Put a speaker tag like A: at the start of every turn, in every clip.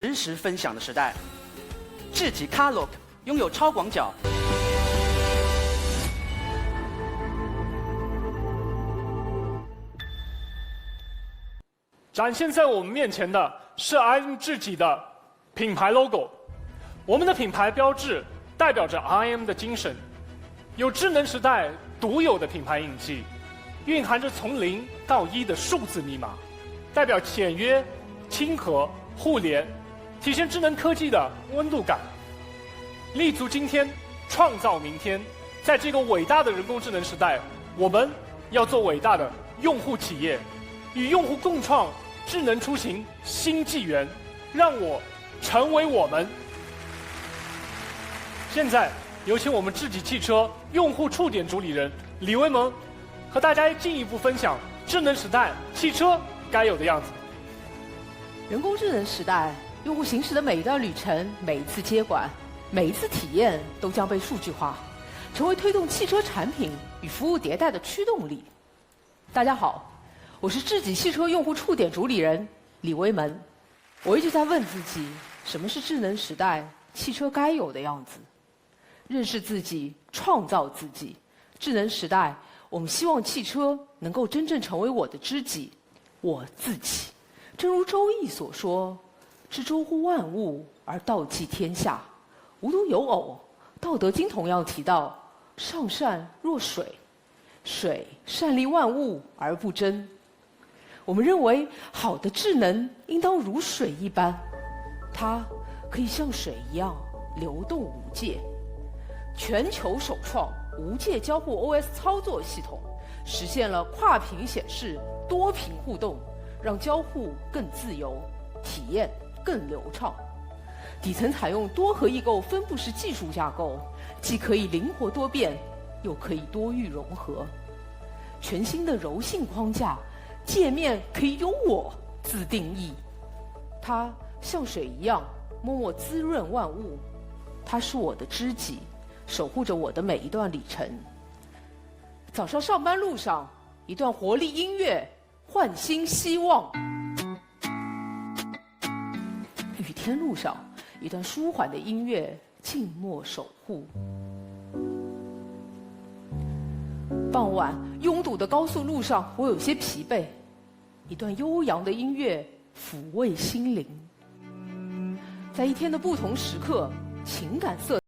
A: 实时分享的时代。智己 Klook 拥有超广角。
B: 展现在我们面前的是 IM 智己的品牌 logo。我们的品牌标志代表着 IM 的精神，有智能时代独有的品牌印记，蕴含着从0到1的数字密码，代表简约、亲和、互联，体现智能科技的温度感。立足今天，创造明天。在这个伟大的人工智能时代，我们要做伟大的用户企业，与用户共创智能出行新纪元。让我成为我们。现在有请我们智己汽车用户触点主理人李维蒙，和大家进一步分享智能时代汽车该有的样子。
C: 人工智能时代，用户行驶的每一段旅程、每一次接管、每一次体验都将被数据化，成为推动汽车产品与服务迭代的驱动力。大家好，我是智己汽车用户触点主理人李维蒙。我一直在问自己，什么是智能时代汽车该有的样子？认识自己，创造自己。智能时代，我们希望汽车能够真正成为我的知己，我自己。正如《周易》所说：“知周乎万物而道济天下，无独有偶。”《道德经》同样提到：“上善若水，水善利万物而不争。”我们认为，好的智能应当如水一般，它可以像水一样流动无界。全球首创无界交互 OS 操作系统，实现了跨屏显示、多屏互动，让交互更自由，体验更流畅。底层采用多核异构分布式技术架构，既可以灵活多变，又可以多域融合。全新的柔性框架，界面可以由我自定义。它像水一样默默滋润万物，它是我的知己，守护着我的每一段旅程。早上上班路上，一段活力音乐焕新希望；雨天路上，一段舒缓的音乐静默守护。傍晚拥堵的高速路上，我有些疲惫，一段悠扬的音乐抚慰心灵。在一天的不同时刻，情感色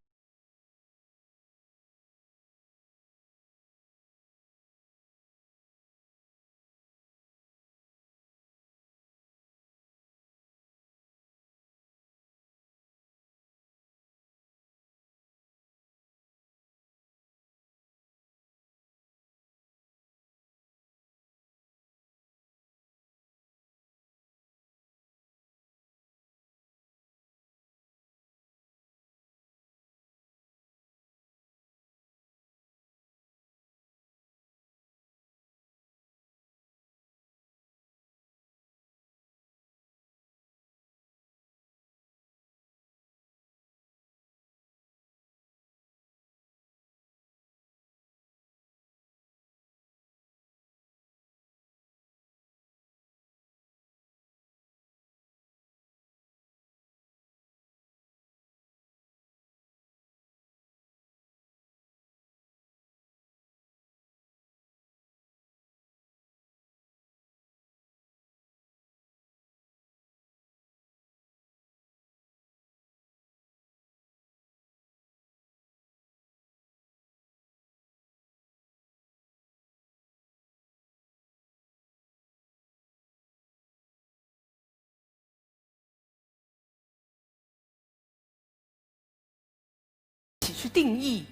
C: 一起去定义，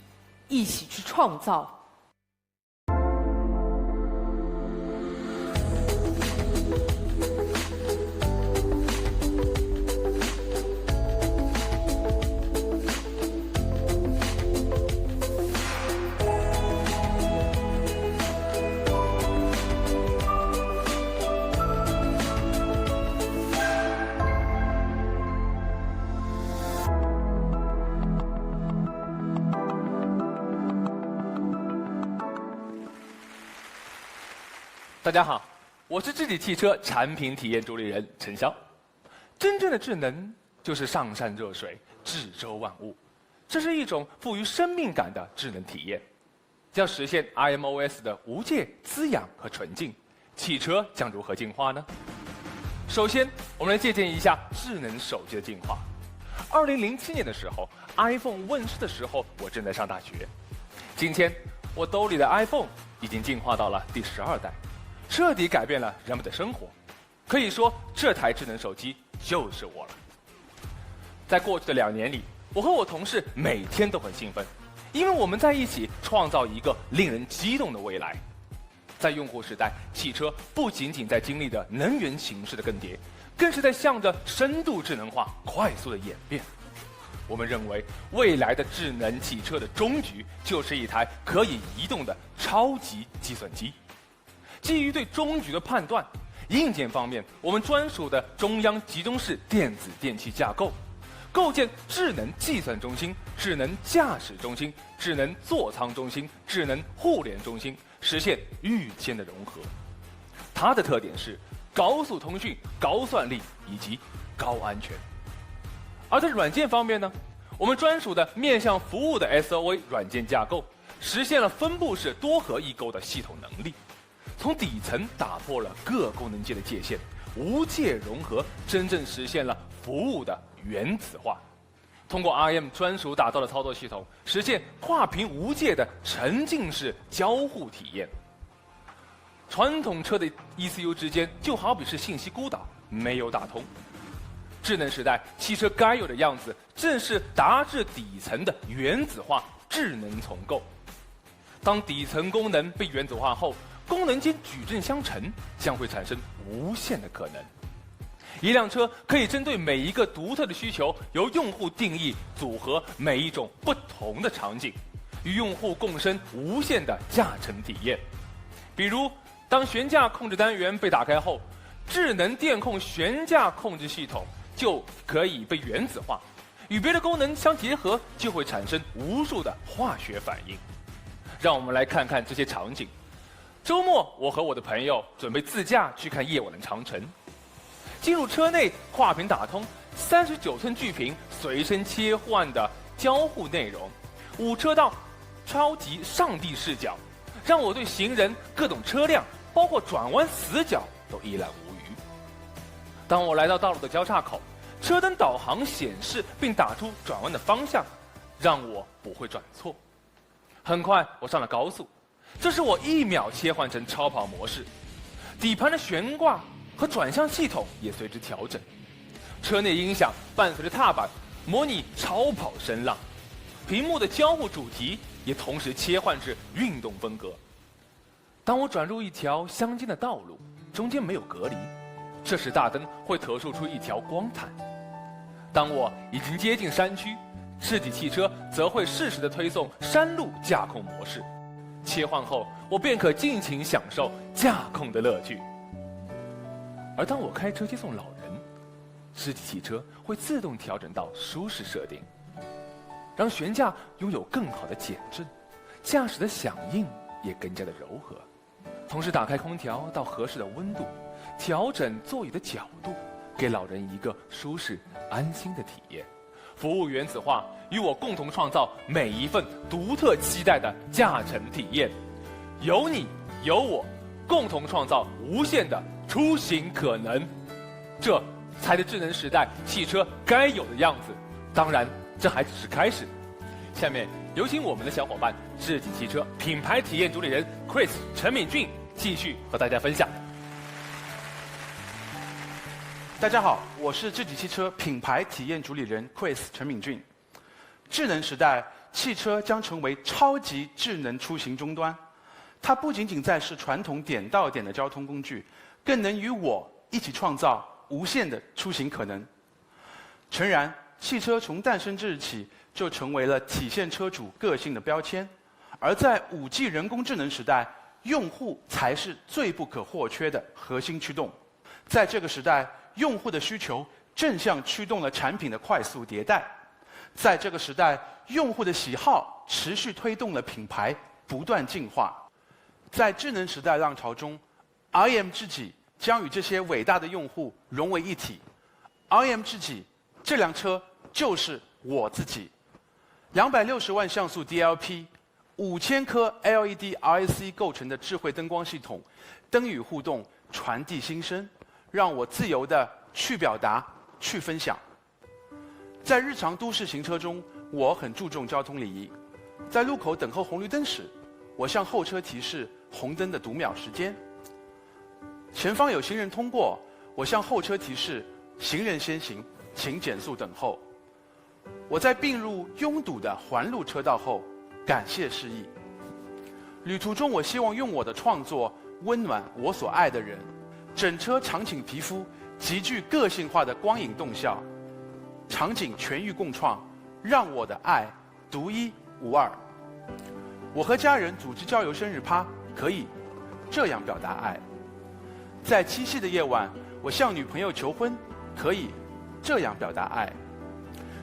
C: 一起去创造。
D: 大家好，我是智己汽车产品体验主理人陈潇。真正的智能就是上善若水，治周万物。这是一种赋予生命感的智能体验。要实现 IMOS 的无界、滋养和纯净，汽车将如何进化呢？首先，我们来借鉴一下智能手机的进化。2007年的时候 ，iPhone 问世的时候，我正在上大学。今天，我兜里的 iPhone 已经进化到了第12代，彻底改变了人们的生活。可以说，这台智能手机就是我了。在过去的2年里，我和我同事每天都很兴奋，因为我们在一起创造一个令人激动的未来。在用户时代，汽车不仅仅在经历着能源形势的更迭，更是在向着深度智能化快速的演变。我们认为，未来的智能汽车的终局就是一台可以移动的超级计算机。基于对终局的判断，硬件方面，我们专属的中央集中式电子电气架构，构建智能计算中心、智能驾驶中心、智能座舱中心、智能互联中心，实现预先的融合。它的特点是高速通讯、高算力以及高安全。而在软件方面呢，我们专属的面向服务的 SOA 软件架构，实现了分布式多核异构的系统能力，从底层打破了各功能界的界限，无界融合，真正实现了服务的原子化。通过 ARM 专属打造的操作系统，实现跨屏无界的沉浸式交互体验。传统车的 ECU 之间就好比是信息孤岛，没有打通。智能时代，汽车该有的样子，正是达至底层的原子化智能重构。当底层功能被原子化后，功能间矩阵相乘，将会产生无限的可能。一辆车可以针对每一个独特的需求，由用户定义组合每一种不同的场景，与用户共生无限的驾乘体验。比如，当悬架控制单元被打开后，智能电控悬架控制系统就可以被原子化，与别的功能相结合，就会产生无数的化学反应。让我们来看看这些场景。周末，我和我的朋友准备自驾去看夜晚的长城。进入车内，跨屏打通，39寸巨屏随身切换的交互内容，5车道超级上帝视角，让我对行人、各种车辆，包括转弯死角都一览无余。当我来到道路的交叉口，车灯导航显示并打出转弯的方向，让我不会转错。很快，我上了高速，这时我1秒切换成超跑模式，底盘的悬挂和转向系统也随之调整，车内音响伴随着踏板模拟超跑声浪，屏幕的交互主题也同时切换至运动风格。当我转入一条乡间的道路，中间没有隔离，这时大灯会投射出一条光毯。当我已经接近山区，智己汽车则会适时地推送山路驾控模式，切换后我便可尽情享受驾控的乐趣。而当我开车接送老人，智己汽车会自动调整到舒适设定，让悬架拥有更好的减震，驾驶的响应也更加的柔和。同时打开空调到合适的温度，调整座椅的角度，给老人一个舒适安心的体验。服务原子化，与我共同创造每一份独特期待的驾乘体验。有你有我，共同创造无限的出行可能，这才是智能时代汽车该有的样子。当然，这还只是开始。下面有请我们的小伙伴智己汽车品牌体验主理人 Chris 陈敏俊继续和大家分享。
A: 大家好，我是智己汽车品牌体验主理人 Chris 陈敏俊。智能时代，汽车将成为超级智能出行终端。它不仅仅再是传统点到点的交通工具，更能与我一起创造无限的出行可能。诚然，汽车从诞生之日起就成为了体现车主个性的标签，而在5G 人工智能时代，用户才是最不可或缺的核心驱动。在这个时代，用户的需求正向驱动了产品的快速迭代。在这个时代，用户的喜好持续推动了品牌不断进化。在智能时代浪潮中 ，ARM 智己将与这些伟大的用户融为一体。ARM 智己这辆车就是我自己。260万像素 DLP、5000颗 LED RAC 构成的智慧灯光系统，灯与互动，传递心声，让我自由地去表达、去分享。在日常都市行车中，我很注重交通礼仪。在路口等候红绿灯时，我向后车提示红灯的读秒时间。前方有行人通过，我向后车提示行人先行，请减速等候。我在并入拥堵的环路车道后，感谢示意。旅途中，我希望用我的创作温暖我所爱的人。整车场景皮肤极具个性化的光影动效，场景全域共创，让我的爱独一无二。我和家人组织郊游生日趴，可以这样表达爱。在七夕的夜晚，我向女朋友求婚，可以这样表达爱。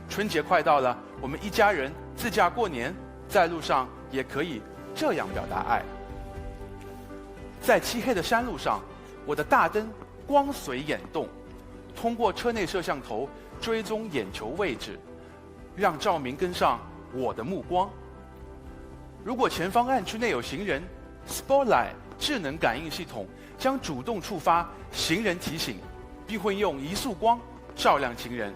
A: 春节快到了，我们一家人自驾过年，在路上也可以这样表达爱。在漆黑的山路上，我的大灯光随眼动，通过车内摄像头追踪眼球位置，让照明跟上我的目光。如果前方暗区内有行人 ，Spotlight 智能感应系统将主动触发行人提醒，并会用一束光照亮行人。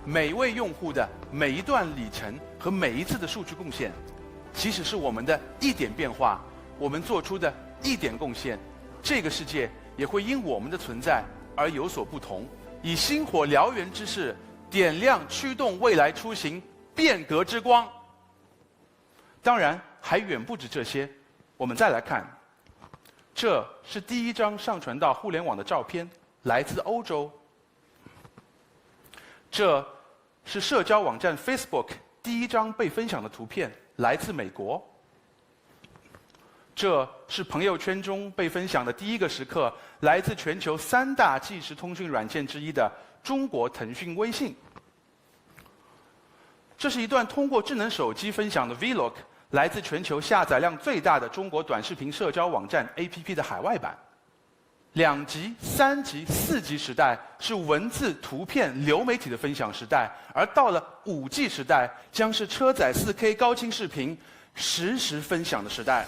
A: 每位用户的每一段里程和每一次的数据贡献，即使是我们的一点变化，我们做出的一点贡献，这个世界也会因我们的存在而有所不同。以星火燎原之势，点亮驱动未来出行变革之光。当然，还远不止这些。我们再来看，这是第一张上传到互联网的照片，来自欧洲。这是社交网站 Facebook 第一张被分享的图片，来自美国。这是朋友圈中被分享的第一个时刻，来自全球3大即时通讯软件之一的中国腾讯微信。这是一段通过智能手机分享的 Vlog， 来自全球下载量最大的中国短视频社交网站 APP 的海外版。2级、3级、4级时代是文字、图片、流媒体的分享时代，而到了5G 时代，将是车载4K 高清视频实时分享的时代。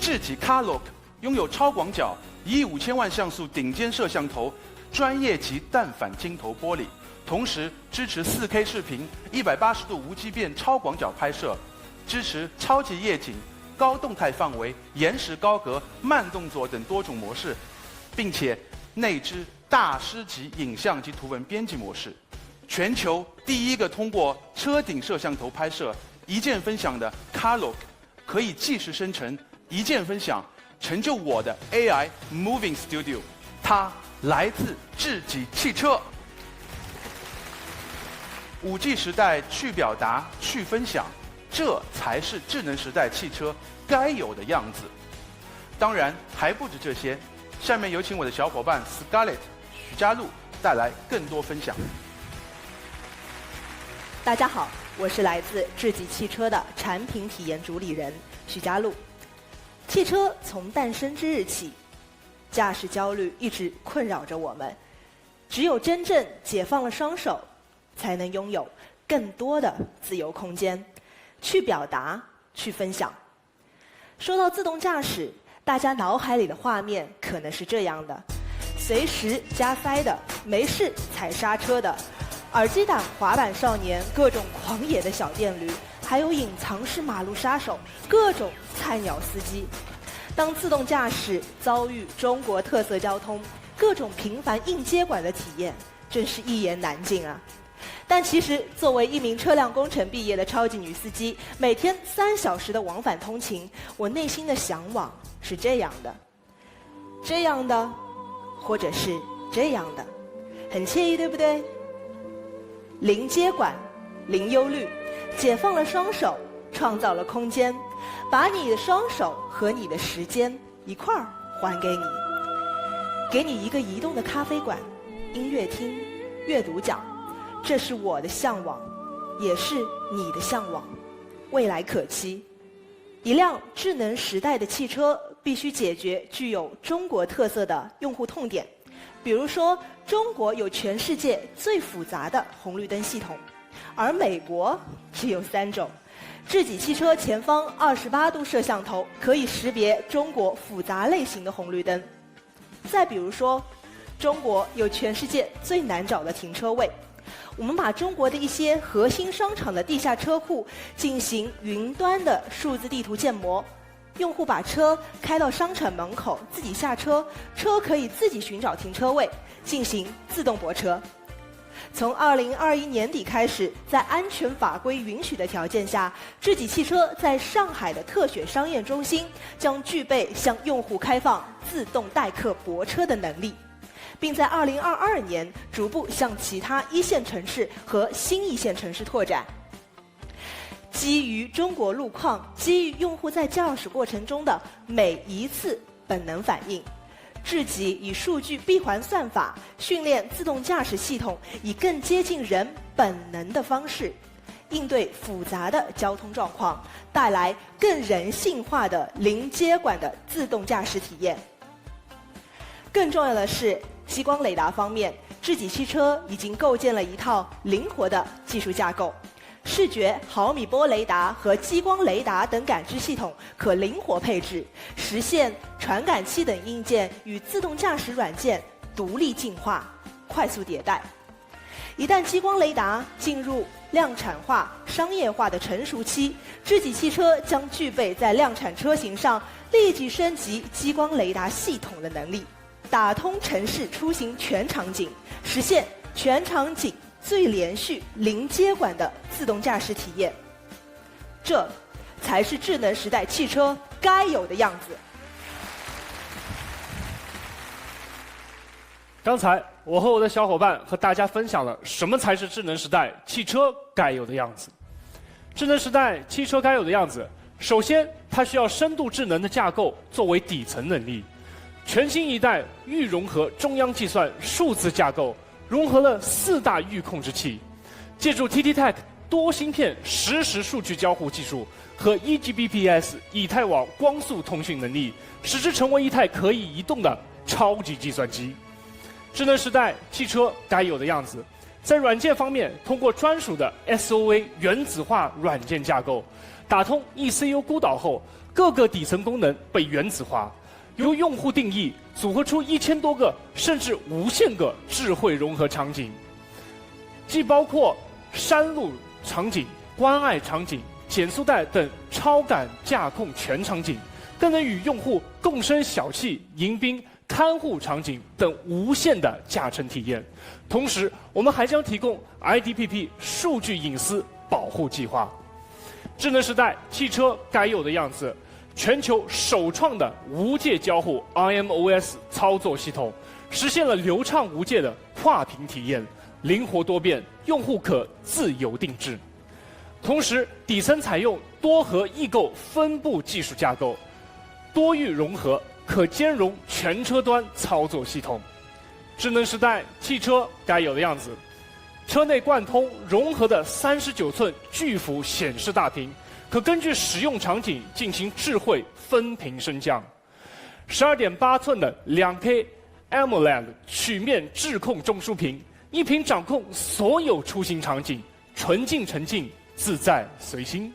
A: 智己 Carlock 拥有超广角15000万像素顶尖摄像头，专业级单反镜头玻璃，同时支持4K 视频、180度无畸变超广角拍摄，支持超级夜景、高动态范围、延时高格、慢动作等多种模式，并且内置大师级影像及图文编辑模式。全球第一个通过车顶摄像头拍摄一键分享的 Carlock， 可以即时生成一键分享，成就我的 AI Moving Studio。它来自智己汽车。5G 时代去表达、去分享，这才是智能时代汽车该有的样子。当然还不止这些，下面有请我的小伙伴 Scarlett 许佳璐带来更多分享。
E: 大家好，我是来自智己汽车的产品体验主理人许佳璐。汽车从诞生之日起，驾驶焦虑一直困扰着我们。只有真正解放了双手，才能拥有更多的自由空间，去表达、去分享。说到自动驾驶，大家脑海里的画面可能是这样的：随时加塞的，没事踩刹车的，耳机党滑板少年，各种狂野的小电驴，还有隐藏式马路杀手，各种菜鸟司机。当自动驾驶遭遇中国特色交通，各种频繁硬接管的体验，真是一言难尽啊。但其实作为一名车辆工程毕业的超级女司机，每天3小时的往返通勤，我内心的向往是这样的，这样的，或者是这样的，很惬意，对不对？零接管，零忧虑，解放了双手，创造了空间，把你的双手和你的时间一块儿还给你，给你一个移动的咖啡馆、音乐厅、阅读角。这是我的向往，也是你的向往。未来可期。一辆智能时代的汽车必须解决具有中国特色的用户痛点，比如说中国有全世界最复杂的红绿灯系统，而美国只有3种。智己汽车前方28度摄像头可以识别中国复杂类型的红绿灯。再比如说，中国有全世界最难找的停车位。我们把中国的一些核心商场的地下车库进行云端的数字地图建模，用户把车开到商场门口，自己下车，车可以自己寻找停车位，进行自动泊车。从2021年底开始，在安全法规允许的条件下，智己汽车在上海的特选商业中心将具备向用户开放自动代客泊车的能力，并在2022年逐步向其他1线城市和新1线城市拓展。基于中国路况，基于用户在驾驶过程中的每一次本能反应，智己以数据闭环算法训练自动驾驶系统，以更接近人本能的方式应对复杂的交通状况，带来更人性化的零接管的自动驾驶体验。更重要的是，激光雷达方面，智己汽车已经构建了一套灵活的技术架构。视觉、毫米波雷达和激光雷达等感知系统可灵活配置，实现传感器等硬件与自动驾驶软件独立进化、快速迭代。一旦激光雷达进入量产化、商业化的成熟期，智己汽车将具备在量产车型上立即升级激光雷达系统的能力，打通城市出行全场景，实现全场景最连续、零接管的自动驾驶体验，这才是智能时代汽车该有的样子。
B: 刚才我和我的小伙伴和大家分享了什么才是智能时代汽车该有的样子。智能时代汽车该有的样子，首先它需要深度智能的架构作为底层能力，全新一代预融合中央计算数字架构，融合了4大预控制器，借助 TT-Tech 多芯片实时数据交互技术和 1Gbps 以太网光速通讯能力，使之成为一台可以移动的超级计算机。智能时代汽车该有的样子，在软件方面，通过专属的 SOA 原子化软件架构，打通 ECU 孤岛后，各个底层功能被原子化，由用户定义组合出1000多个甚至无限个智慧融合场景，既包括山路场景、关爱场景、减速带等超感驾控全场景，更能与用户共生小憩、迎宾、看护场景等无限的驾乘体验。同时，我们还将提供 IDPP 数据隐私保护计划。智能时代汽车该有的样子，全球首创的无界交互 IMOS 操作系统，实现了流畅无界的跨屏体验，灵活多变，用户可自由定制。同时，底层采用多核异构分布技术架构，多域融合，可兼容全车端操作系统。智能时代汽车该有的样子，车内贯通融合的39寸巨幅显示大屏，可根据使用场景进行智慧分屏升降。12.8寸的2K AMOLED 曲面智控中枢屏，一屏掌控所有出行场景，纯净沉浸，自在随心。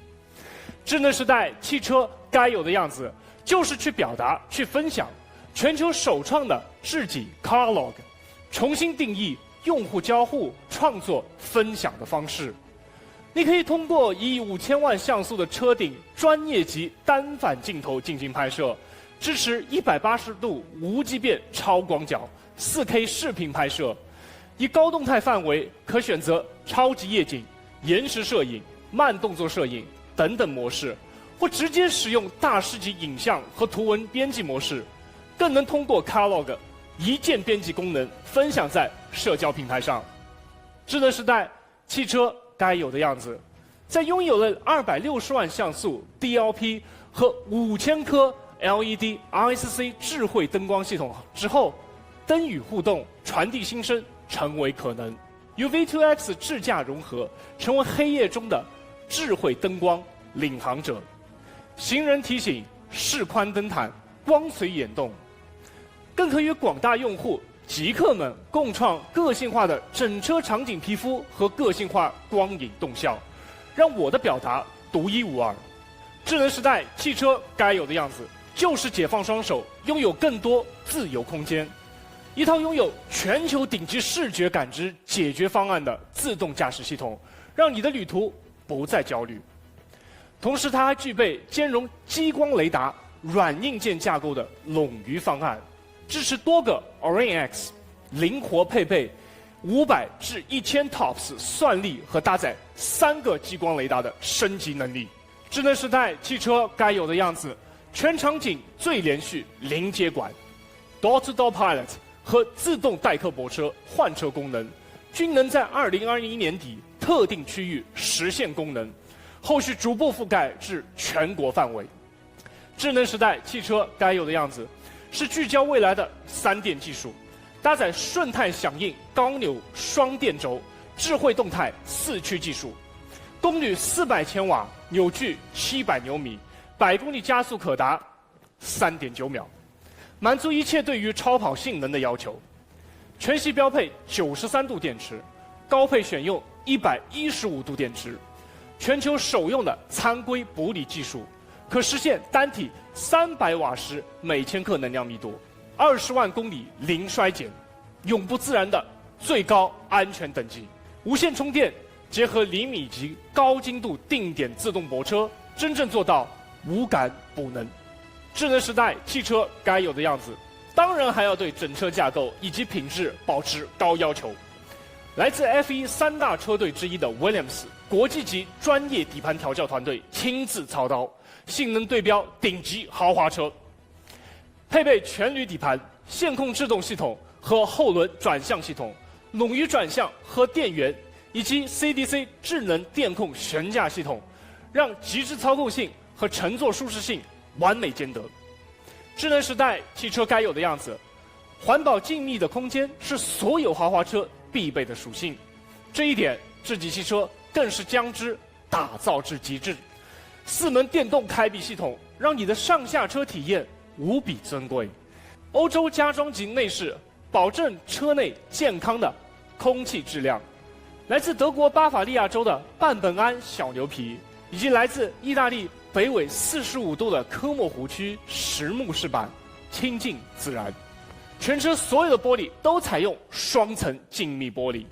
B: 智能时代汽车该有的样子，就是去表达、去分享。全球首创的智己 Carlog， 重新定义用户交互、创作、分享的方式。你可以通过以5000万像素的车顶专业级单反镜头进行拍摄，支持180度无畸变超广角、4K 视频拍摄。以高动态范围可选择超级夜景、延时摄影、慢动作摄影等等模式，或直接使用大师级影像和图文编辑模式，更能通过 Carlog 一键编辑功能分享在社交平台上。智能时代汽车该有的样子，在拥有了260万像素 DLP 和5000颗 LED RSC 智慧灯光系统之后，灯与互动、传递心声成为可能。与 V2X 智驾融合，成为黑夜中的智慧灯光领航者。行人提醒、示宽灯塔、光随眼动，更可与广大用户极客们共创个性化的整车场景皮肤和个性化光影动效，让我的表达独一无二。智能时代汽车该有的样子，就是解放双手，拥有更多自由空间。一套拥有全球顶级视觉感知解决方案的自动驾驶系统，让你的旅途不再焦虑。同时，它还具备兼容激光雷达、软硬件架构的冗余方案，支持多个 Orin X， 灵活配备500至1000 TOPS 算力和搭载3个激光雷达的升级能力。智能时代汽车该有的样子，全场景最连续零接管 ，Door-to-Door Pilot 和自动代客泊车换车功能，均能在2021年底特定区域实现功能，后续逐步覆盖至全国范围。智能时代汽车该有的样子，是聚焦未来的3电技术，搭载顺态响应高扭双电轴、智慧动态4驱技术，功率400千瓦，扭矩700牛米，100公里加速可达3.9秒，满足一切对于超跑性能的要求。全系标配93度电池，高配选用115度电池，全球首用的参硅补锂技术，可实现单体300瓦时每千克能量密度，20万公里零衰减，永不自燃的最高安全等级。无线充电结合厘米级高精度定点自动泊车，真正做到无感补能。智能时代汽车该有的样子，当然还要对整车架构以及品质保持高要求。来自 F1 3大车队之一的 Williams 国际级专业底盘调教团队亲自操刀，性能对标顶级豪华车，配备全铝底盘、线控制动系统和后轮转向系统、冗余转向和电源，以及 CDC 智能电控悬架系统，让极致操控性和乘坐舒适性完美兼得。智能时代汽车该有的样子，环保静谧的空间是所有豪华车必备的属性，这一点智己汽车更是将之打造至极致。4门电动开闭系统，让你的上下车体验无比尊贵。欧洲家装级内饰，保证车内健康的空气质量。来自德国巴伐利亚州的半苯胺小牛皮，以及来自意大利北纬45度的科莫湖区实木饰板，清净自然。全车所有的玻璃都采用双层静谧玻璃，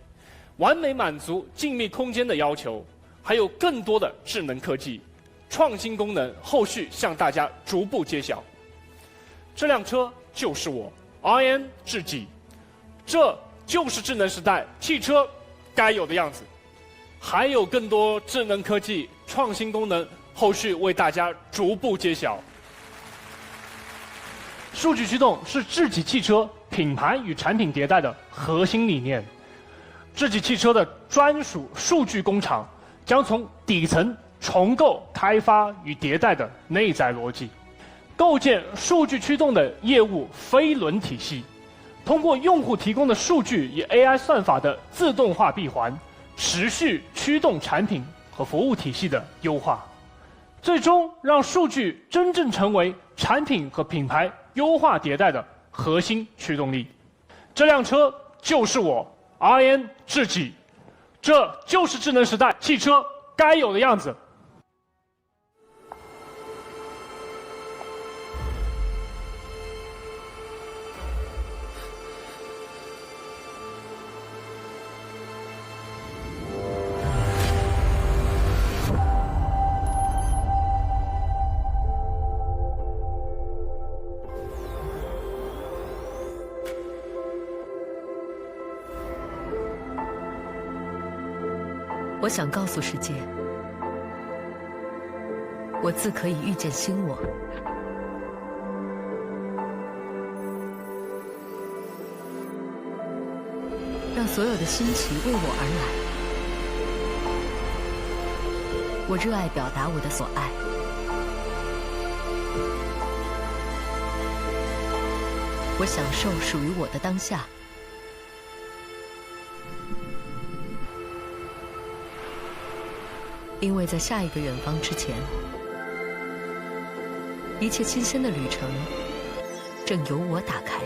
B: 完美满足静谧空间的要求。还有更多的智能科技、创新功能，后续向大家逐步揭晓。这辆车就是我 ，IM 智己，这就是智能时代汽车该有的样子。还有更多智能科技、创新功能，后续为大家逐步揭晓。数据驱动是智己汽车品牌与产品迭代的核心理念。智己汽车的专属数据工厂将从底层重构、开发与迭代的内在逻辑，构建数据驱动的业务飞轮体系，通过用户提供的数据与 AI 算法的自动化闭环，持续驱动产品和服务体系的优化，最终让数据真正成为产品和品牌优化迭代的核心驱动力。这辆车就是我 IM 智己，这就是智能时代汽车该有的样子。
F: 我想告诉世界，我自可以遇见新我。让所有的新奇为我而来。我热爱表达我的所爱。我享受属于我的当下。因为在下一个远方之前，一切新鲜的旅程正由我打开。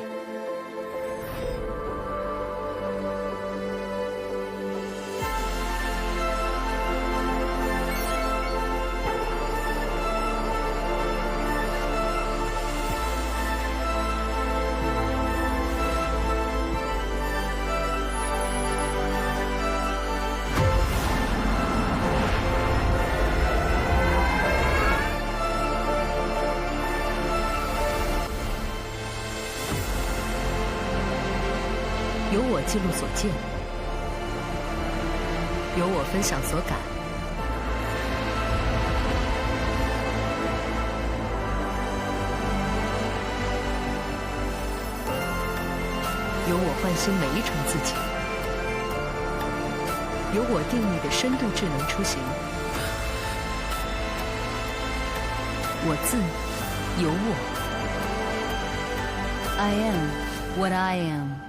F: 记录所见，由我分享所感。由我唤醒每一重自己，由我定义的深度智能出行。我自由我 ，I am what I am。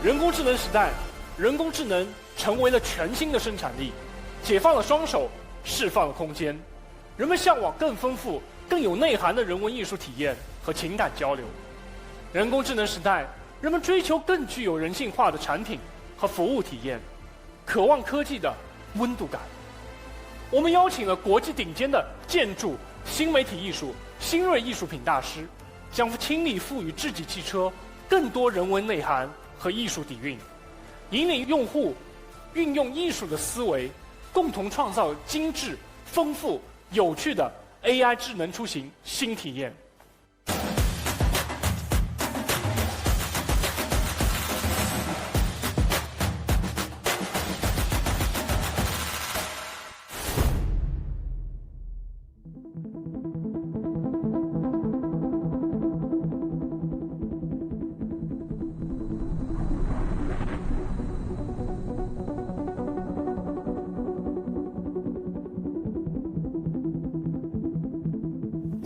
B: 人工智能时代，人工智能成为了全新的生产力，解放了双手，释放了空间。人们向往更丰富、更有内涵的人文艺术体验和情感交流。人工智能时代，人们追求更具有人性化的产品和服务体验，渴望科技的温度感。我们邀请了国际顶尖的建筑、新媒体艺术、新锐艺术品大师，将倾力赋予智己汽车更多人文内涵和艺术底蕴，引领用户运用艺术的思维，共同创造精致、丰富、有趣的 AI 智能出行新体验。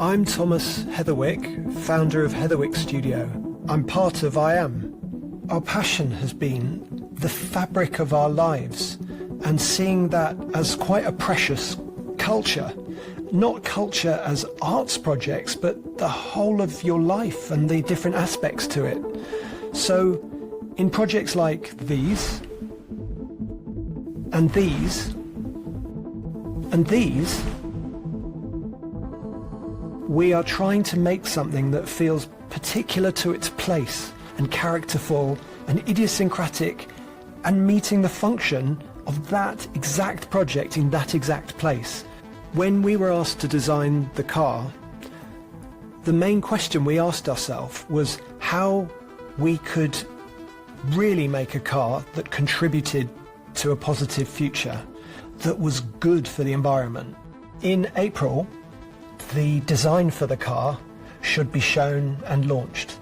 G: I'm Thomas Heatherwick, founder of Heatherwick Studio. I'm part of IAM. Our passion has been the fabric of our lives and seeing that as quite a precious culture. Not culture as arts projects, but the whole of your life and the different aspects to it. So in projects like these, and these, and these, we are trying to make something that feels particular to its place and characterful and idiosyncratic and meeting the function of that exact project in that exact place. When we were asked to design the car, the main question we asked ourselves was how we could really make a car that contributed to a positive future, that was good for the environment. In April, the design for the car should be shown and launched.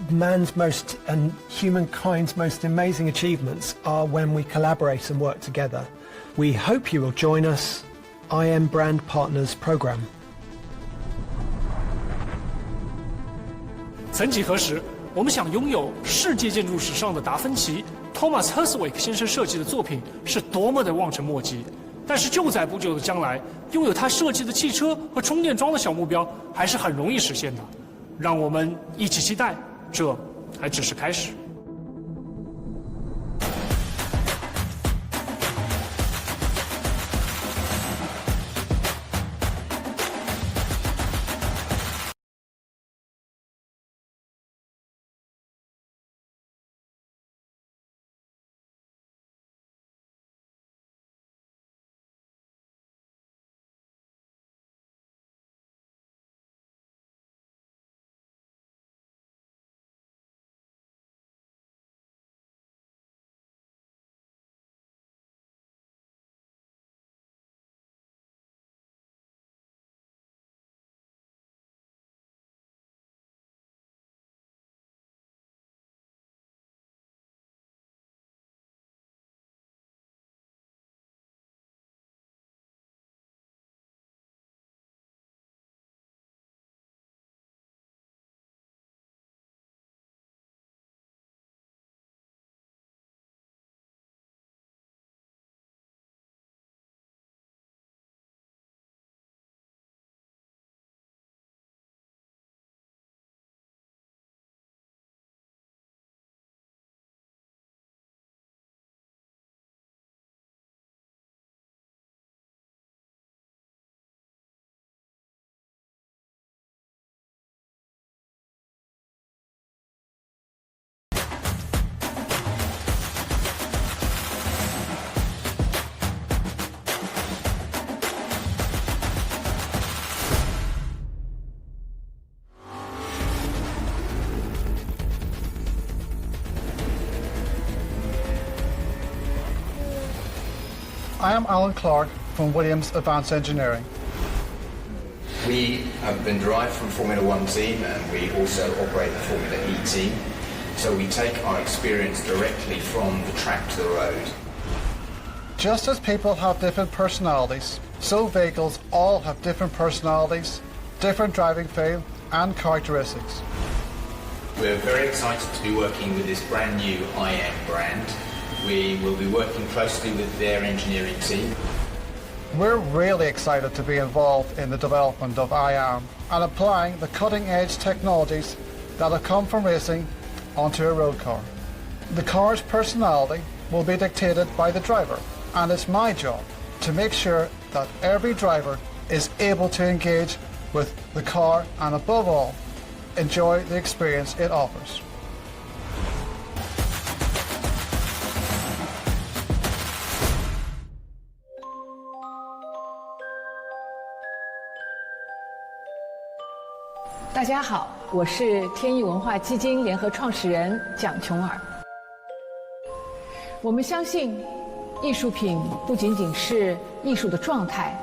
G: Man's most and humankind's most amazing achievements are when we collaborate and work together. We hope you will join us. IM Brand Partners Program.
B: 曾几何时，我们想拥有世界建筑史上的达芬奇 Thomas Heatherwick 先生设计的作品是多么的望尘莫及。但是就在不久的将来，拥有他设计的汽车和充电桩的小目标还是很容易实现的。让我们一起期待，这还只是开始。
H: I am Alan Clark from Williams Advanced Engineering.
I: We have been derived from Formula One team and we also operate the Formula E team. So we take our experience directly from the track to the road.
H: Just as people have different personalities, so vehicles all have different personalities, different driving feel and characteristics.
I: We're very excited to be working with this brand new IM brand. We will be working closely with their engineering team.
H: We're really excited to be involved in the development of IAM and applying the cutting-edge technologies that have come from racing onto a road car. The car's personality will be dictated by the driver, and it's my job to make sure that every driver is able to engage with the car and above all, enjoy the experience it offers.
J: 大家好，我是天意文化基金联合创始人蒋琼尔。我们相信，艺术品不仅仅是艺术的状态，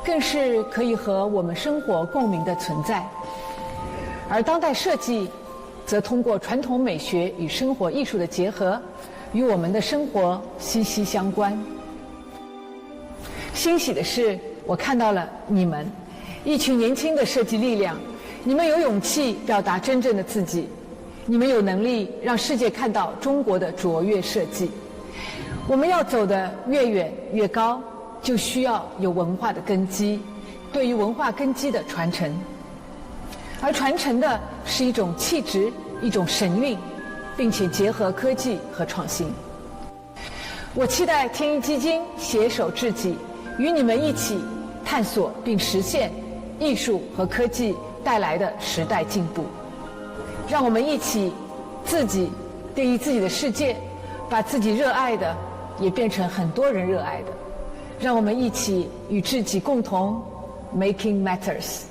J: 更是可以和我们生活共鸣的存在。而当代设计，则通过传统美学与生活艺术的结合，与我们的生活息息相关。欣喜的是，我看到了你们，一群年轻的设计力量。你们有勇气表达真正的自己，你们有能力让世界看到中国的卓越设计。我们要走得越远越高，就需要有文化的根基，对于文化根基的传承。而传承的是一种气质，一种神韵，并且结合科技和创新。我期待天意基金携手智己，与你们一起探索并实现艺术和科技带来的时代进步。让我们一起自己定义自己的世界，把自己热爱的也变成很多人热爱的。让我们一起与智己共同 Making Matters。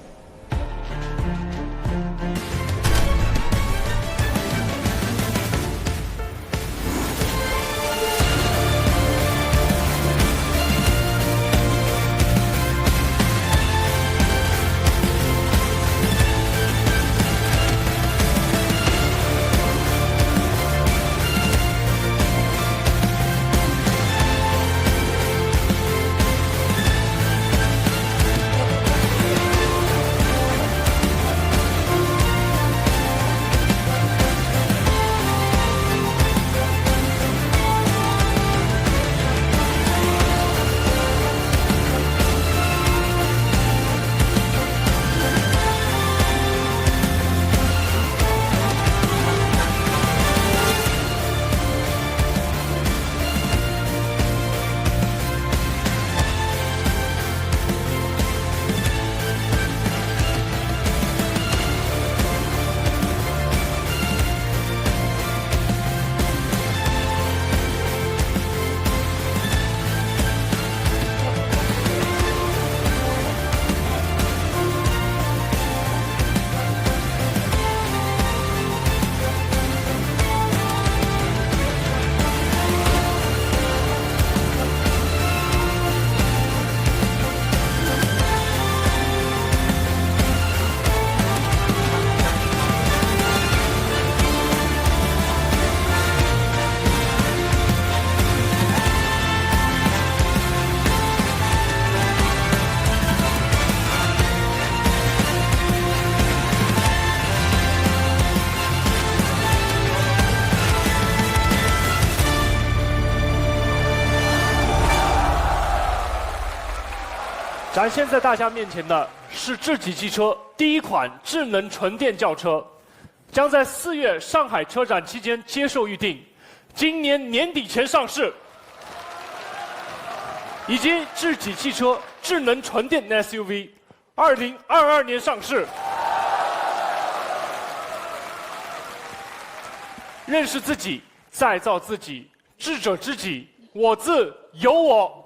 B: 展现在大家面前的是智己汽车第一款智能纯电轿车，将在4月上海车展期间接受预定，今年年底前上市。以及智己汽车智能纯电 SUV，2022年上市。认识自己，再造自己，智者知己，我自有我。